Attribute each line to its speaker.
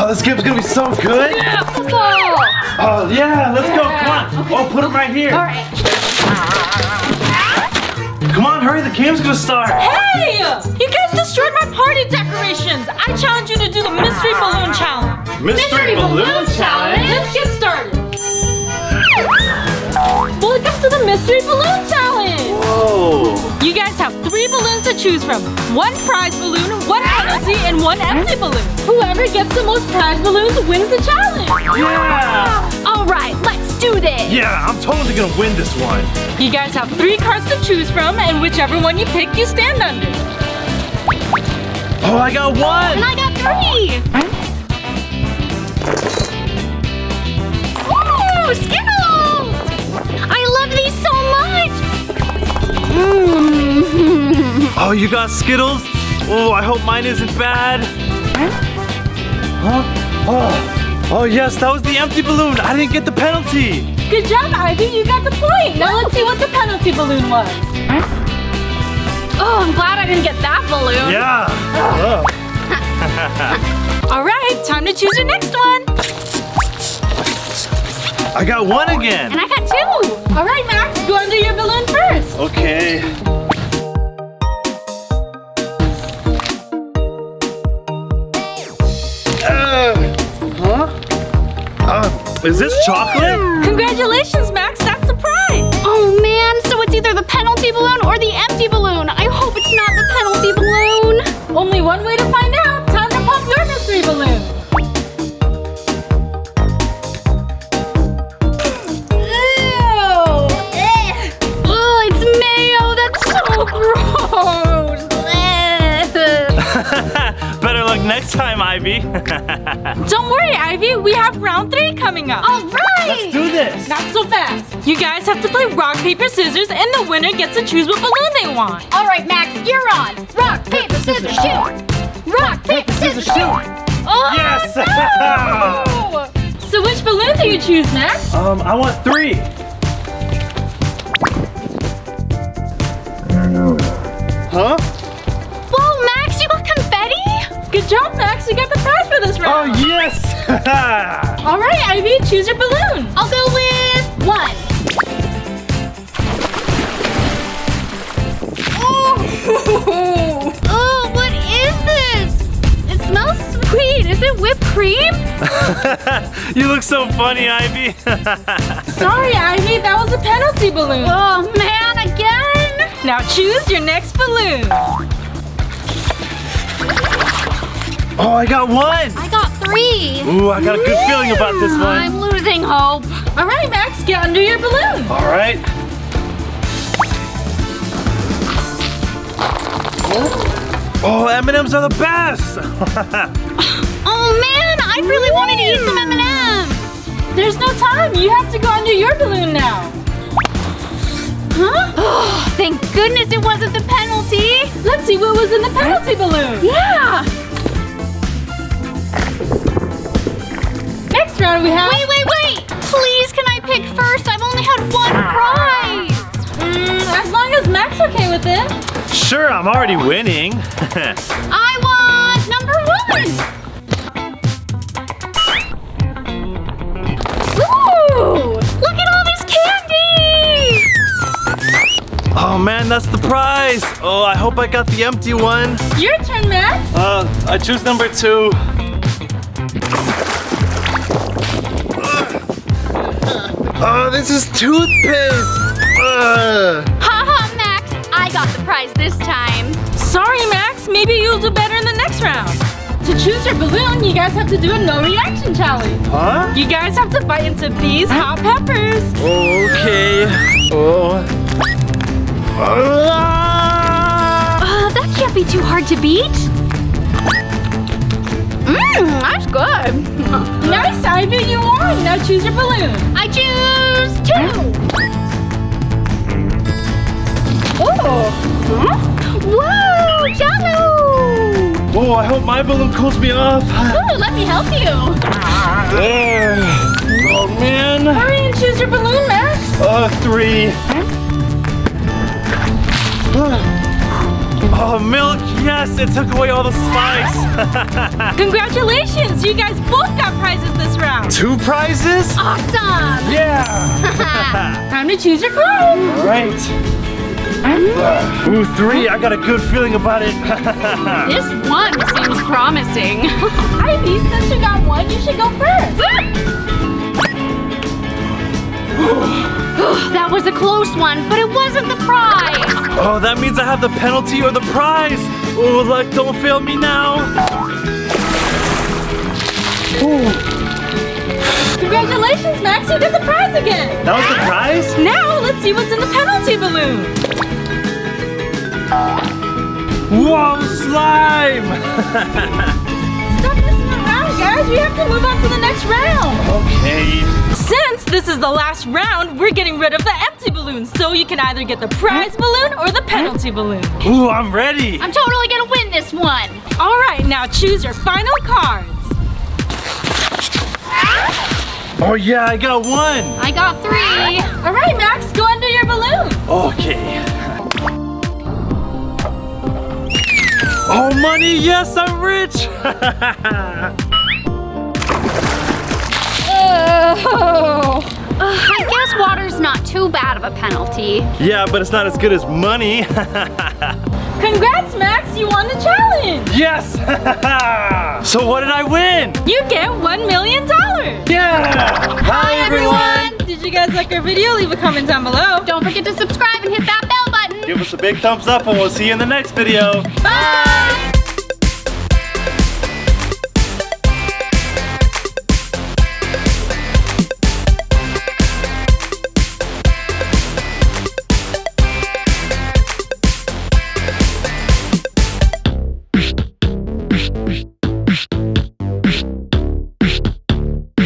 Speaker 1: Oh, this game's gonna be so good.
Speaker 2: Yeah, football.
Speaker 1: Oh, yeah, let's go. Come on. Okay. Oh, put them right here.
Speaker 2: All right.
Speaker 1: Come on, hurry. The game's gonna start.
Speaker 2: Hey! You guys destroyed my party decorations. I challenge you to do the mystery balloon challenge.
Speaker 1: Mystery balloon challenge?
Speaker 2: Let's get started. Welcome to the mystery balloon challenge.
Speaker 1: Whoa.
Speaker 2: You guys have 3 balloons to choose from. 1 prize balloon, 1 penalty, and 1 empty balloon. Whoever gets the most prize balloons wins the challenge.
Speaker 1: Yeah.
Speaker 2: All right, let's do this.
Speaker 1: Yeah, I'm totally gonna win this one.
Speaker 2: You guys have 3 cards to choose from, and whichever one you pick, you stand under.
Speaker 1: Oh, I got 1.
Speaker 2: And I got 3. Ooh, Skittles! I love these so much.
Speaker 1: Oh, you got Skittles? Oh, I hope mine isn't bad. Huh? Oh, yes, that was the empty balloon. I didn't get the penalty.
Speaker 2: Good job, Ivy. You got the point. Now let's see what the penalty balloon was. Oh, I'm glad I didn't get that balloon.
Speaker 1: Yeah.
Speaker 2: All right, time to choose your next one.
Speaker 1: I got 1 again.
Speaker 2: And I got 2. All right, Max, go under your balloon first.
Speaker 1: Okay. Is this chocolate?
Speaker 2: Congratulations, Max. That's the prize.
Speaker 3: Oh man, so it's either the penalty balloon or the empty balloon. I hope it's not the penalty balloon.
Speaker 2: Only one way to find out. Time to pop your mystery balloon.
Speaker 3: Ew. Oh, it's Mayo. That's so gross.
Speaker 1: Better luck next time, Ivy.
Speaker 2: Don't worry, Ivy. We have round 3 coming up.
Speaker 3: All right.
Speaker 1: Let's do this.
Speaker 2: Not so fast. You guys have to play rock, paper, scissors, and the winner gets to choose what balloon they want.
Speaker 3: All right, Max, you're on. Rock, paper, scissors, shoot. Rock, paper, scissors, shoot.
Speaker 2: Oh,
Speaker 1: Yes.
Speaker 2: no! So which balloon do you choose, Max?
Speaker 1: I want 3. Huh?
Speaker 3: Whoa, Max, you got confetti?
Speaker 2: Good job, Max. You got the prize for this
Speaker 1: Oh,
Speaker 2: round.
Speaker 1: yes.
Speaker 2: All right, Ivy, choose your balloon.
Speaker 3: I'll go with 1. Oh, what is this? It smells sweet. Is it whipped cream?
Speaker 1: You look so funny, Ivy.
Speaker 2: Sorry, Ivy. That was a penalty balloon.
Speaker 3: Oh, man, again?
Speaker 2: Now choose your next balloon.
Speaker 1: Oh, I got 1.
Speaker 3: I got 3.
Speaker 1: Ooh, I got a good feeling about this one.
Speaker 3: I'm losing hope.
Speaker 2: All right, Max, get under your balloon.
Speaker 1: All right. Oh, M&Ms are the best.
Speaker 3: Oh, man, I really wanted to eat some M&Ms.
Speaker 2: There's no time. You have to go under your balloon now.
Speaker 3: Huh? Oh, thank goodness it wasn't the penalty.
Speaker 2: Let's see what was in the penalty balloon.
Speaker 3: Yeah.
Speaker 2: Next round we have...
Speaker 3: Wait. Please, can I pick first? I've only had 1 prize.
Speaker 2: As long as Max okay with it.
Speaker 1: Sure, I'm already winning.
Speaker 3: I want number 1. Ooh, look at all this candy.
Speaker 1: Oh man, that's the prize. Oh, I hope I got the empty one.
Speaker 2: Your turn, Max.
Speaker 1: I choose number 2. Oh, this is toothpaste.
Speaker 3: Haha, Max, I got the prize this time.
Speaker 2: Sorry, Max. Maybe you'll do better in the next round. To choose your balloon, you guys have to do a no reaction challenge.
Speaker 1: Huh?
Speaker 2: You guys have to bite into these hot peppers.
Speaker 1: Okay. Oh.
Speaker 3: That can't be too hard to beat. That's good.
Speaker 2: Nice, Ivy, you won. Now choose your balloon.
Speaker 3: I choose 2.
Speaker 2: Oh.
Speaker 3: Huh? Whoa, jello!
Speaker 1: Oh, I hope my balloon cools me off.
Speaker 3: Ooh, let me help you.
Speaker 1: Oh man.
Speaker 2: Hurry and choose your balloon, Max.
Speaker 1: 3. Oh, milk, yes, it took away all the spice.
Speaker 2: Congratulations, you guys both got prizes this round.
Speaker 1: 2 prizes?
Speaker 3: Awesome!
Speaker 1: Yeah.
Speaker 2: Time to choose your card.
Speaker 1: All right. Ooh, 3, I got a good feeling about it.
Speaker 3: This one seems promising.
Speaker 2: Ivy, since you got one, you should go first.
Speaker 3: That was a close one, but it wasn't the prize.
Speaker 1: Oh, that means I have the penalty or the prize. Oh, luck, don't fail me now. Ooh.
Speaker 2: Congratulations, Max, you get the prize again.
Speaker 1: That was the prize?
Speaker 2: Now, let's see what's in the penalty balloon.
Speaker 1: Whoa, slime!
Speaker 2: Stop messing around, guys. We have to move on to the next round.
Speaker 1: Okay.
Speaker 2: Since this is the last round, we're getting rid of the empty balloons. So you can either get the prize balloon or the penalty balloon.
Speaker 1: Ooh, I'm ready.
Speaker 3: I'm totally gonna win this one.
Speaker 2: All right, now choose your final cards.
Speaker 1: Oh yeah, I got 1.
Speaker 3: I got 3.
Speaker 2: All right, Max, go under your balloon.
Speaker 1: Okay. Oh, money, yes, I'm rich.
Speaker 3: I guess water's not too bad of a penalty.
Speaker 1: Yeah, but it's not as good as money.
Speaker 2: Congrats, Max, you won the challenge.
Speaker 1: Yes. So what did I win?
Speaker 2: You get $1 million.
Speaker 1: Yeah. Hi, everyone.
Speaker 2: Did you guys like our video? Leave a comment down below.
Speaker 3: Don't forget to subscribe and hit that bell button.
Speaker 1: Give us a big thumbs up and we'll see you in the next video.
Speaker 3: Bye.